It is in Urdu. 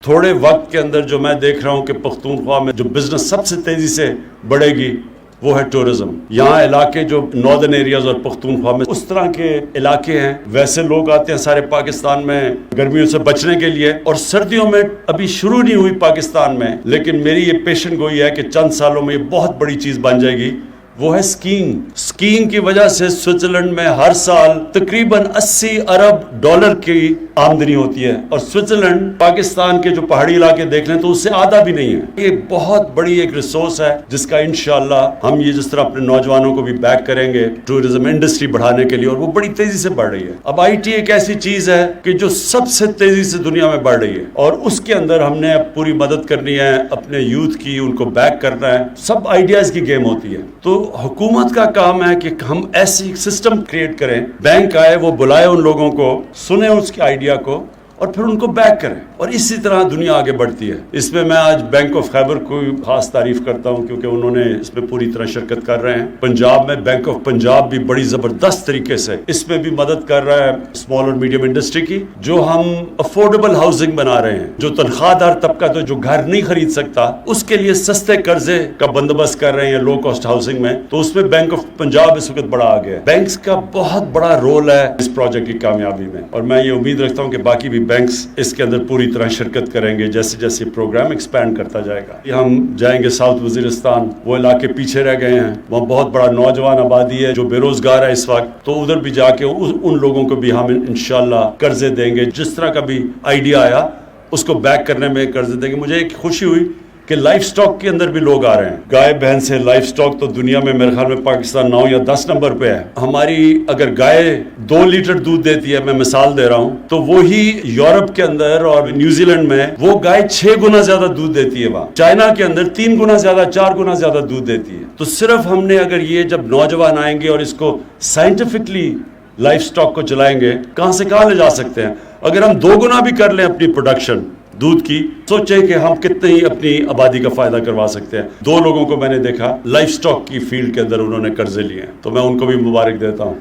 تھوڑے وقت کے اندر جو میں دیکھ رہا ہوں کہ پختونخوا میں جو بزنس سب سے تیزی سے بڑھے گی وہ ہے ٹورزم. یہاں علاقے جو ناردرن ایریاز اور پختونخوا میں اس طرح کے علاقے ہیں, ویسے لوگ آتے ہیں سارے پاکستان میں گرمیوں سے بچنے کے لیے, اور سردیوں میں ابھی شروع نہیں ہوئی پاکستان میں, لیکن میری یہ پیشن گوئی ہے کہ چند سالوں میں یہ بہت بڑی چیز بن جائے گی. وہ ہے سکینگ. سکینگ کی وجہ سے سوئٹزرلینڈ میں ہر سال تقریباً 80 ارب ڈالر کی آمدنی ہوتی ہے, اور سوئٹزرلینڈ پاکستان کے جو پہاڑی علاقے دیکھ لیں تو اس سے آدھا بھی نہیں ہے. یہ بہت بڑی ایک ریسورس ہے جس کا انشاءاللہ ہم یہ جس طرح اپنے نوجوانوں کو بھی بیک کریں گے ٹورزم انڈسٹری بڑھانے کے لیے, اور وہ بڑی تیزی سے بڑھ رہی ہے. اب آئی ٹی ایک ایسی چیز ہے کہ جو سب سے تیزی سے دنیا میں بڑھ رہی ہے, اور اس کے اندر ہم نے پوری مدد کرنی ہے اپنے یوتھ کی, ان کو بیک کرنا ہے. سب آئیڈیاز کی گیم ہوتی ہے. تو حکومت کا کام ہے کہ ہم ایسی سسٹم کریٹ کریں, بینک آئے, وہ بلائے ان لوگوں کو, سنیں اس کے آئیڈیا کو اور پھر ان کو بیک کریں, اور اسی طرح دنیا آگے بڑھتی ہے. اس میں میں آج بینک آف خیبر کو خاص تعریف کرتا ہوں کیونکہ انہوں نے اس میں پوری طرح شرکت کر رہے ہیں. پنجاب میں بینک آف پنجاب بھی بڑی زبردست طریقے سے اس میں بھی مدد کر رہا ہے اسمال اور میڈیم انڈسٹری کی, جو ہم افورڈیبل ہاؤسنگ بنا رہے ہیں. جو تنخواہ دار طبقہ تو جو گھر نہیں خرید سکتا اس کے لیے سستے قرضے کا بندوبست کر رہے ہیں لو کاسٹ ہاؤسنگ میں, تو اس میں بینک آف پنجاب اس وقت بڑا آگے ہے. بینکس کا بہت بڑا رول ہے اس پروجیکٹ کی کامیابی میں, اور میں یہ امید رکھتا ہوں کہ باقی بھی بینکس اس کے اندر پوری طرح شرکت کریں گے جیسے جیسے پروگرام ایکسپینڈ کرتا جائے گا. ہم جائیں گے ساؤتھ وزیرستان, وہ علاقے پیچھے رہ گئے ہیں, وہاں بہت بڑا نوجوان آبادی ہے جو بے روزگار ہے اس وقت, تو ادھر بھی جا کے ان لوگوں کو بھی ہم انشاءاللہ قرضے دیں گے. جس طرح کا بھی آئیڈیا آیا اس کو بیک کرنے میں قرضے دیں گے. مجھے ایک خوشی ہوئی کہ لائف سٹاک کے اندر بھی لوگ آ رہے ہیں. گائے بہن سے لائف سٹاک تو دنیا میں میرے خیال میں پاکستان 9 یا 10 نمبر پہ ہے. ہماری اگر گائے 2 لیٹر دودھ دیتی ہے, میں مثال دے رہا ہوں, تو وہی یورپ کے اندر اور نیوزی لینڈ میں وہ گائے 6 گنا زیادہ دودھ دیتی ہے. وہاں چائنا کے اندر 3 گنا زیادہ, 4 گنا زیادہ دودھ دیتی ہے. تو صرف ہم نے اگر یہ جب نوجوان آئیں گے اور اس کو سائنٹیفکلی لائف سٹاک کو چلائیں گے, کہاں سے کہاں لے جا سکتے ہیں. اگر ہم 2 گنا بھی کر لیں اپنی پروڈکشن دودھ کی, سوچیں کہ ہم کتنے ہی اپنی آبادی کا فائدہ کروا سکتے ہیں. 2 لوگوں کو میں نے دیکھا لائف سٹاک کی فیلڈ کے اندر انہوں نے قرضے لیے ہیں, تو میں ان کو بھی مبارک دیتا ہوں.